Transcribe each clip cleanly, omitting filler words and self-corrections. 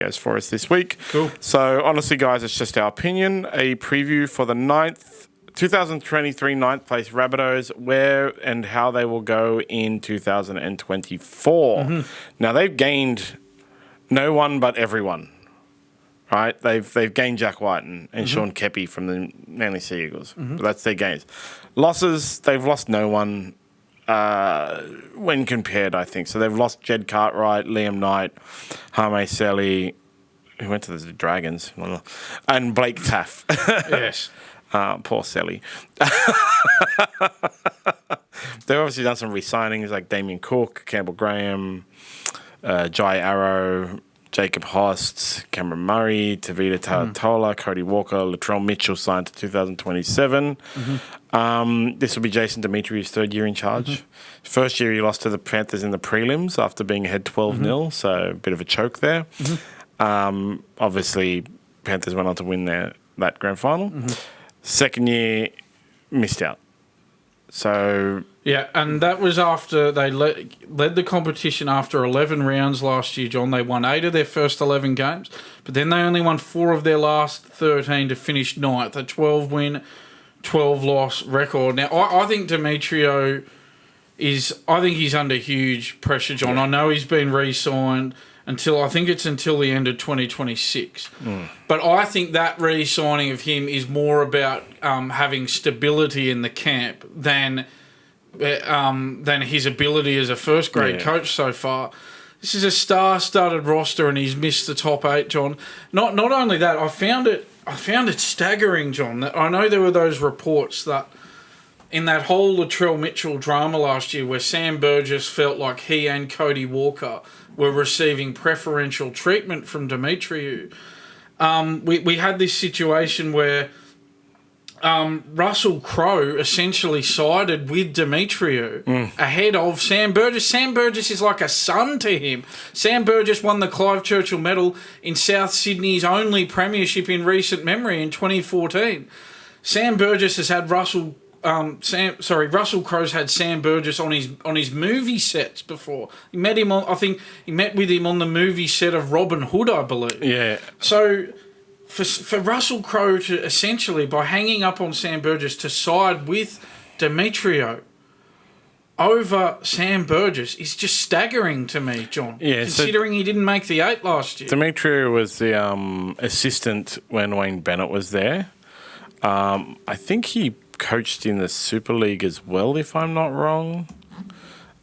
goes for us this week. Cool. So, honestly, guys, it's just our opinion. A preview for the 2023 ninth place Rabbitohs, where and how they will go in 2024. Now, they've gained no one but everyone. Right, they've gained Jack White and Sean Kepi from the Manly Sea Eagles. But that's their gains. Losses, they've lost no one when compared, I think. So they've lost Jed Cartwright, Liam Knight, Hame Seli, who went to the Dragons, and Blake Taff. Yes. Poor Seli. They've obviously done some re-signings like Damien Cook, Campbell Graham, Jai Arrow, Jacob Host, Cameron Murray, Tavita Tola, Cody Walker, Latrell Mitchell signed to 2027. This will be Jason Demetriou's third year in charge. First year he lost to the Panthers in the prelims after being ahead 12-0, so a bit of a choke there. Obviously, Panthers went on to win that grand final. Second year, missed out. So... Yeah, and that was after they led the competition after 11 rounds last year, John. They won 8 of their first 11 games, but then they only won 4 of their last 13 to finish 9th, a 12-win, 12-loss record. Now, I think Demetrio he's under huge pressure, John. I know he's been re-signed until the end of 2026. But I think that re-signing of him is more about having stability in the camp than his ability as a first-grade coach so far. This is a star-studded roster, and he's missed the top 8, John. Not only that, I found it staggering, John. That I know there were those reports that in that whole Latrell Mitchell drama last year, where Sam Burgess felt like he and Cody Walker were receiving preferential treatment from Demetriou. We had this situation where Russell Crowe essentially sided with Demetriou ahead of Sam Burgess. Sam Burgess is like a son to him. Sam Burgess won the Clive Churchill Medal in South Sydney's only premiership in recent memory in 2014. Sam Burgess has had Russell Crowe's had Sam Burgess on his movie sets before. He met with him on the movie set of Robin Hood, I believe. Yeah. So for Russell Crowe to essentially, by hanging up on Sam Burgess, to side with Demetrio over Sam Burgess is just staggering to me, John. Yeah, considering he didn't make the 8 last year. Demetrio was the assistant when Wayne Bennett was there. I think he coached in the Super League as well, if I'm not wrong.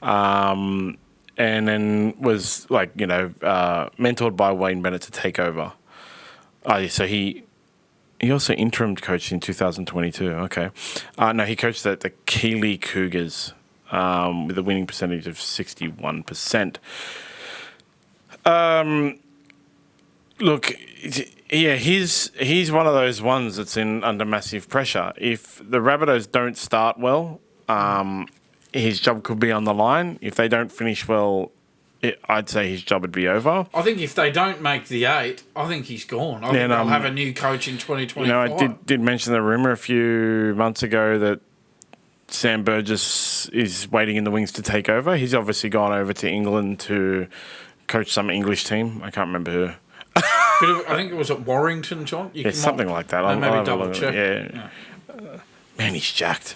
And then was mentored by Wayne Bennett to take over. So he also interim coached in 2022. Okay. No, he coached the Keeley Cougars with a winning percentage of 61%. Look, yeah, he's one of those ones that's under massive pressure. If the Rabbitohs don't start well, his job could be on the line. If they don't finish well, I'd say his job would be over. I think if they don't make the 8, I think he's gone. I think they'll have a new coach in 2025. I did mention the rumour a few months ago that Sam Burgess is waiting in the wings to take over. He's obviously gone over to England to coach some English team. I can't remember who. I think it was at Warrington, John. Something like that. I'll maybe double check. Yeah. Man, he's jacked.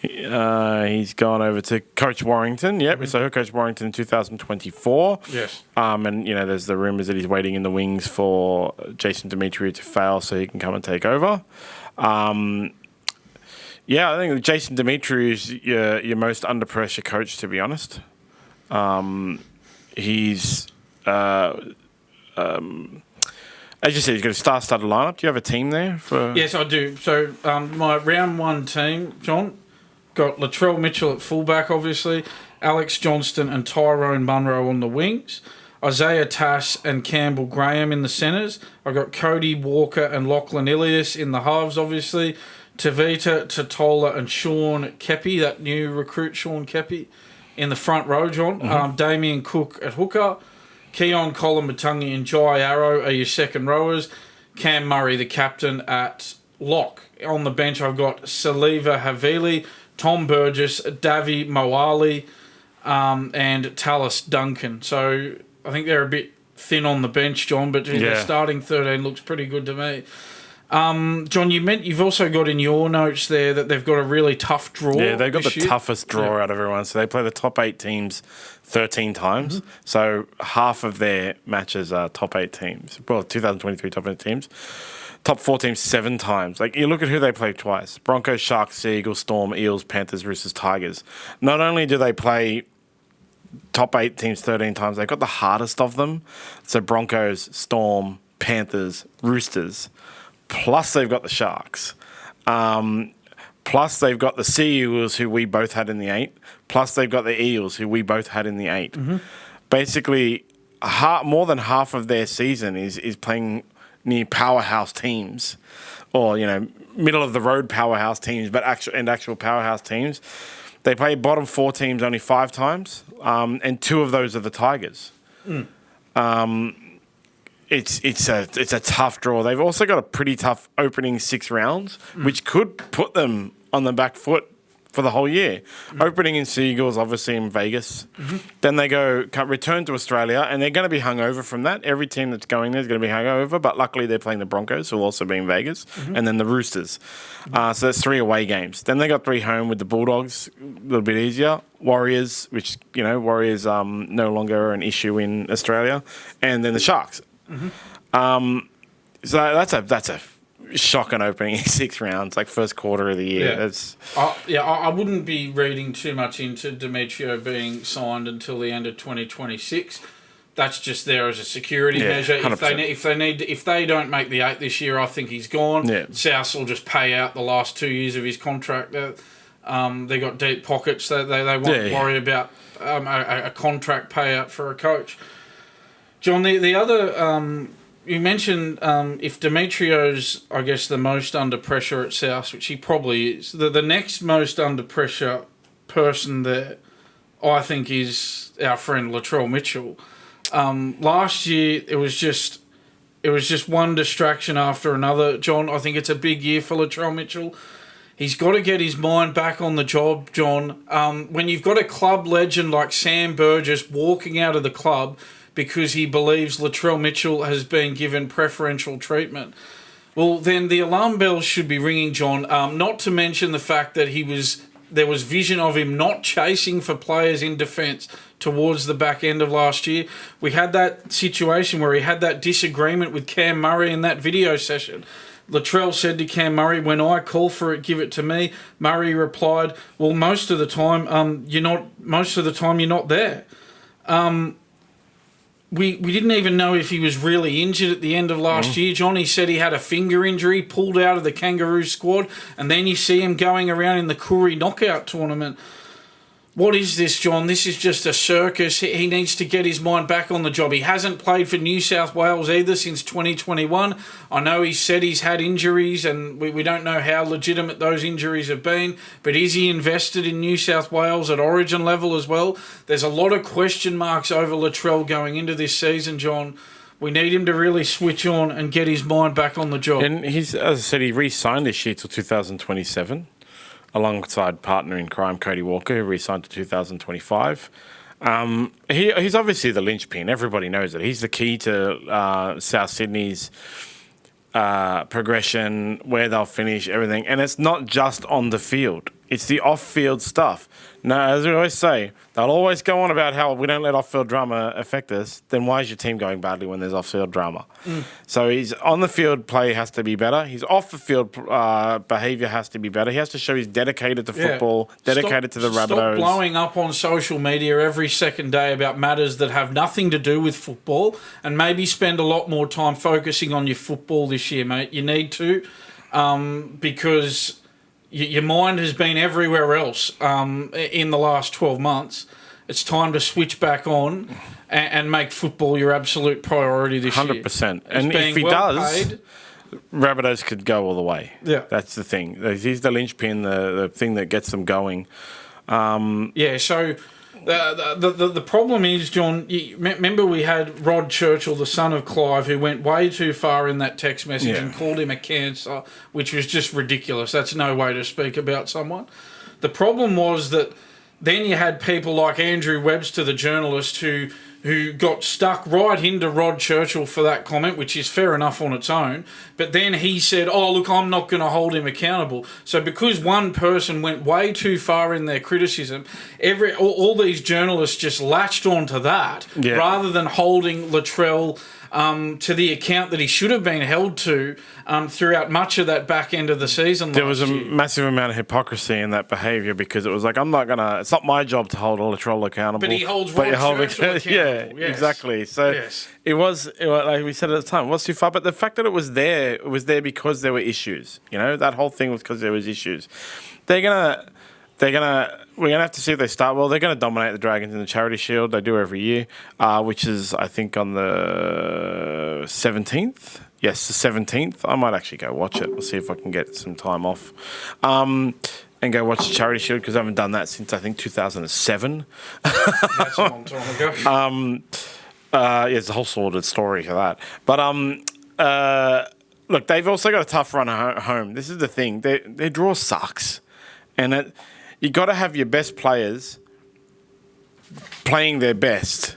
He's gone over to coach Warrington. Yep, so he'll coach Warrington in 2024. Yes. And, there's the rumours that he's waiting in the wings for Jason Demetriou to fail so he can come and take over. I think Jason Demetriou is your most under pressure coach, to be honest. He's, as you said, he's got a star-studded lineup. Do you have a team there? Yes, I do. So my round 1 team, John, got Latrell Mitchell at fullback, obviously, Alex Johnston and Tyrone Munro on the wings, Isaiah Tass and Campbell Graham in the centres. I got Cody Walker and Lachlan Ilias in the halves, obviously, Tavita Totola and Sean Kepi, that new recruit Sean Kepi, in the front row, John. Damien Cook at hooker, Keon Colin-Matungi and Jai Arrow are your second rowers. Cam Murray, the captain, at lock. On the bench, I've got Saliva Havili, Tom Burgess, Davi Moali, and Tallis Duncan. So I think they're a bit thin on the bench, John, but their starting 13 looks pretty good to me. John, you've also got in your notes there that they've got a really tough draw. Yeah, they've got the toughest draw out of everyone. So they play the top 8 teams 13 times. Mm-hmm. So half of their matches are top 8 teams. Well, 2023 top 8 teams. Top 4 teams 7 times. Like, you look at who they play twice. Broncos, Sharks, Sea Eagles, Storm, Eels, Panthers, Roosters, Tigers. Not only do they play top 8 teams 13 times, they've got the hardest of them. So Broncos, Storm, Panthers, Roosters. Plus they've got the Sharks. Plus they've got the Sea Eagles, who we both had in the 8. Plus they've got the Eels, who we both had in the 8. Mm-hmm. Basically, more than half of their season is playing near powerhouse teams, or middle of the road powerhouse teams, but actual powerhouse teams. They play bottom 4 teams only 5 times, and 2 of those are the Tigers. It's a tough draw. They've also got a pretty tough opening 6 rounds, which could put them on the back foot for the whole year. Opening in Seagulls, obviously in Vegas. Then they return to Australia, and they're going to be hungover from that. Every team that's going there is going to be hungover, but luckily they're playing the Broncos, who will also be in Vegas, and then the Roosters. So that's 3 away games. Then they got 3 home with the Bulldogs, a little bit easier. Warriors, which, Warriors no longer an issue in Australia, and then the Sharks. So that's a shocking opening in 6 rounds, like first quarter of the year. I wouldn't be reading too much into Demetrio being signed until the end of 2026. That's just there as a security measure. 100%. If they don't make the 8 this year, I think he's gone. South will just pay out the last 2 years of his contract. They got deep pockets. They won't worry about a contract payout for a coach. John, the other, you mentioned if Demetrio's, I guess, the most under pressure at South, which he probably is, the next most under pressure person there, I think, is our friend Latrell Mitchell. Last year, it was just one distraction after another. John, I think it's a big year for Latrell Mitchell. He's got to get his mind back on the job, John. When you've got a club legend like Sam Burgess walking out of the club because he believes Latrell Mitchell has been given preferential treatment, well, then the alarm bells should be ringing, John. Not to mention the fact that there was vision of him not chasing for players in defence towards the back end of last year. We had that situation where he had that disagreement with Cam Murray in that video session. Latrell said to Cam Murray, "When I call for it, give it to me." Murray replied, "Well, most of the time, you're not there." We didn't even know if he was really injured at the end of last year. Johnny said he had a finger injury, pulled out of the Kangaroo squad, and then you see him going around in the Koori knockout tournament. What is this, John? This is just a circus. He needs to get his mind back on the job. He hasn't played for New South Wales either since 2021. I know he said he's had injuries, and we don't know how legitimate those injuries have been, but is he invested in New South Wales at Origin level as well? There's a lot of question marks over Latrell going into this season, John. We need him to really switch on and get his mind back on the job. And as I said, he re-signed this year till 2027. Alongside partner in crime Cody Walker, who re-signed to 2025. He's obviously the linchpin. Everybody knows it. He's the key to South Sydney's progression, where they'll finish, everything. And it's not just on the field. It's the off-field stuff. Now, as we always say, they'll always go on about how we don't let off-field drama affect us. Then why is your team going badly when there's off-field drama? So his on-the-field play has to be better. His off-the-field behaviour has to be better. He has to show he's dedicated to football, dedicated to the Rabbitohs. Stop blowing up on social media every second day about matters that have nothing to do with football, and maybe spend a lot more time focusing on your football this year, mate. You need to, because your mind has been everywhere else in the last 12 months. It's time to switch back on and make football your absolute priority this 100%. year. 100%. And if he does, Rabbitohs could go all the way. Yeah. That's the thing. He's the linchpin, the thing that gets them going. So the problem is, John, remember we had Rod Churchill, the son of Clive, who went way too far in that text message and called him a cancer, which was just ridiculous. That's no way to speak about someone. The problem was that then you had people like Andrew Webster, the journalist, who who got stuck right into Rod Churchill for that comment, which is fair enough on its own. But then he said, oh, look, I'm not going to hold him accountable. So because one person went way too far in their criticism, all these journalists just latched onto that rather than holding Latrell to the account that he should have been held to throughout much of that back end of the season. There was a massive amount of hypocrisy in that behaviour because it was like, it's not my job to hold Latrell accountable. But he holds Rod Churchill accountable. Yeah, yes. Exactly. So it was, like we said at the time, it was too far. But the fact that it was there because there were issues. You know, that whole thing was because there was issues. We're gonna have to see if they start well. They're gonna dominate the Dragons in the Charity Shield. They do every year, which is I think on the 17th. Yes, the 17th. I might actually go watch it. We'll see if I can get some time off, and go watch the Charity Shield because I haven't done that since I think 2007. That's a long time ago. It's a whole sordid story for that. But look, they've also got a tough run home. This is the thing. Their draw sucks, and you got to have your best players playing their best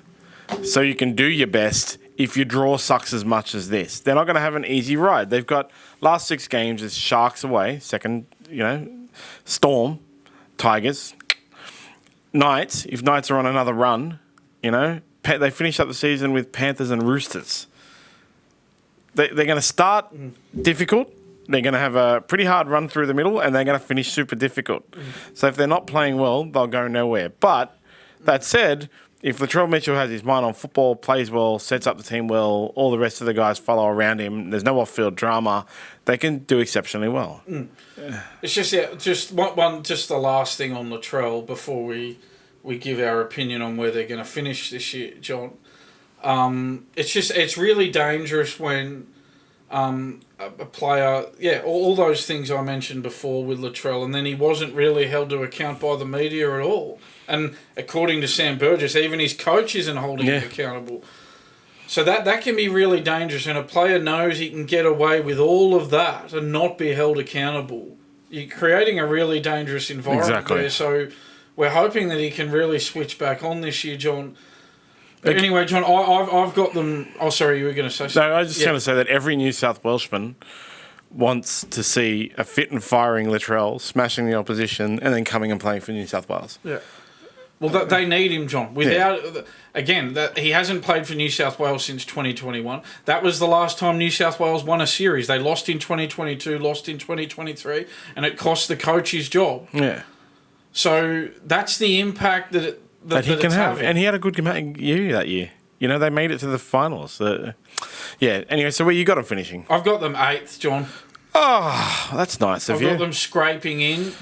so you can do your best if your draw sucks as much as this. They're not going to have an easy ride. They've got last 6 games is Sharks away, second, Storm, Tigers, Knights. If Knights are on another run, they finish up the season with Panthers and Roosters. They're going to start difficult. They're going to have a pretty hard run through the middle, and they're going to finish super difficult. So if they're not playing well, they'll go nowhere. But that said, if Latrell Mitchell has his mind on football, plays well, sets up the team well, all the rest of the guys follow around him, there's no off-field drama, they can do exceptionally well. Yeah. It's just the last thing on Latrell before we give our opinion on where they're going to finish this year, John. It's really dangerous when a player, all those things I mentioned before with Latrell, and then he wasn't really held to account by the media at all. And according to Sam Burgess, even his coach isn't holding him accountable. So that can be really dangerous, and a player knows he can get away with all of that and not be held accountable. You're creating a really dangerous environment there. So we're hoping that he can really switch back on this year, John. But anyway, John, I've got them. Oh, sorry, you were going to say something. No, I was just going to say that every New South Welshman wants to see a fit and firing Latrell smashing the opposition and then coming and playing for New South Wales. Yeah. Well, they need him, John. He hasn't played for New South Wales since 2021. That was the last time New South Wales won a series. They lost in 2022, lost in 2023, and it cost the coach his job. Yeah. So that's the impact that he can have. And he had a good year that year. They made it to the finals. Anyway, so where you got them finishing? I've got them 8th, John. Oh, that's nice of you. I've got them scraping in.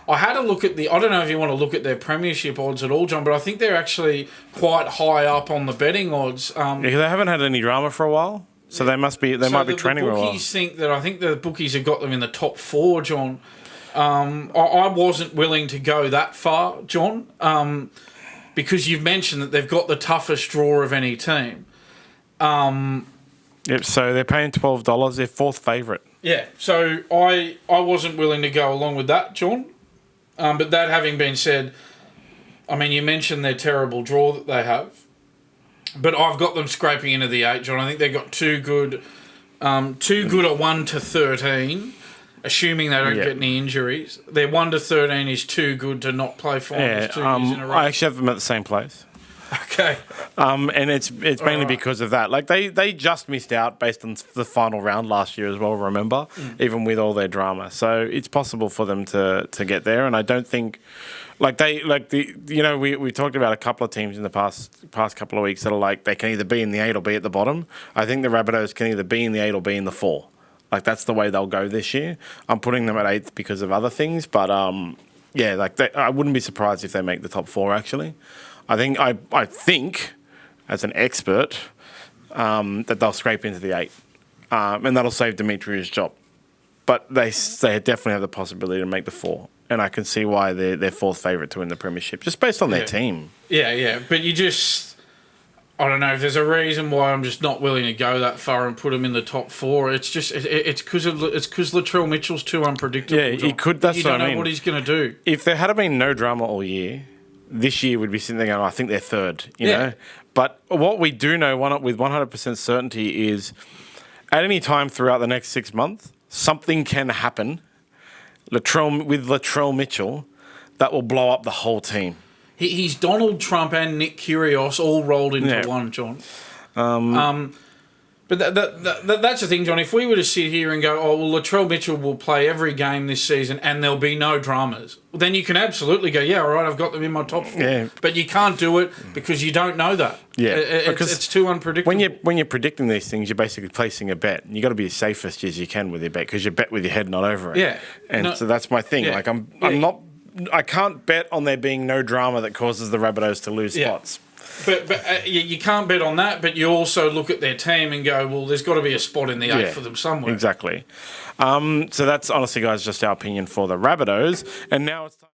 I had a look at I don't know if you want to look at their premiership odds at all, John, but I think they're actually quite high up on the betting odds. They haven't had any drama for a while, so they might be training well. The bookies I think the bookies have got them in the top 4, John. I wasn't willing to go that far, John, because you've mentioned that they've got the toughest draw of any team. Yep, so they're paying $12. They're 4th favourite. Yeah, so I wasn't willing to go along with that, John. But that having been said, I mean, you mentioned their terrible draw that they have, but I've got them scraping into the 8, John. I think they've got too good at 1 to 13. Assuming they don't get any injuries, their 1 to 13 is too good to not play finals 2 years in a row. I actually have them at the same place. Okay. And it's mainly because of that. Like they just missed out based on the final round last year as well. Remember, even with all their drama, so it's possible for them to get there. And I don't think we talked about a couple of teams in the past couple of weeks that are like they can either be in the 8 or be at the bottom. I think the Rabbitohs can either be in the 8 or be in the 4. Like, that's the way they'll go this year. I'm putting them at 8th because of other things. But, I wouldn't be surprised if they make the top 4, actually. I think, as an expert, that they'll scrape into the 8. And that'll save Dimitri's job. But they definitely have the possibility to make the 4. And I can see why they're 4th favourite to win the premiership, just based on their team. Yeah. But you just... I don't know if there's a reason why I'm just not willing to go that far and put him in the top 4. It's just it's because Latrell Mitchell's too unpredictable. Yeah, he could. That's you what I mean. You don't know what he's going to do. If there had been no drama all year, this year we'd be sitting there going, I think they're third, you Yeah. know. But what we do know with 100% certainty is at any time throughout the next 6 months, something can happen with Latrell Mitchell that will blow up the whole team. He's Donald Trump and Nick Kyrgios all rolled into one, John. But that's the thing, John. If we were to sit here and go, oh, well, Latrell Mitchell will play every game this season and there'll be no dramas, then you can absolutely go, yeah, all right, I've got them in my top 4. Yeah. But you can't do it because you don't know that. Yeah, It's too unpredictable. When you're predicting these things, you're basically placing a bet. You got to be as safest as you can with your bet because you bet with your head not over it. Yeah. And so that's my thing. Yeah. Like I can't bet on there being no drama that causes the Rabbitohs to lose spots. But you can't bet on that, but you also look at their team and go, well, there's got to be a spot in the 8 for them somewhere. Exactly. So that's honestly, guys, just our opinion for the Rabbitohs. And now it's time.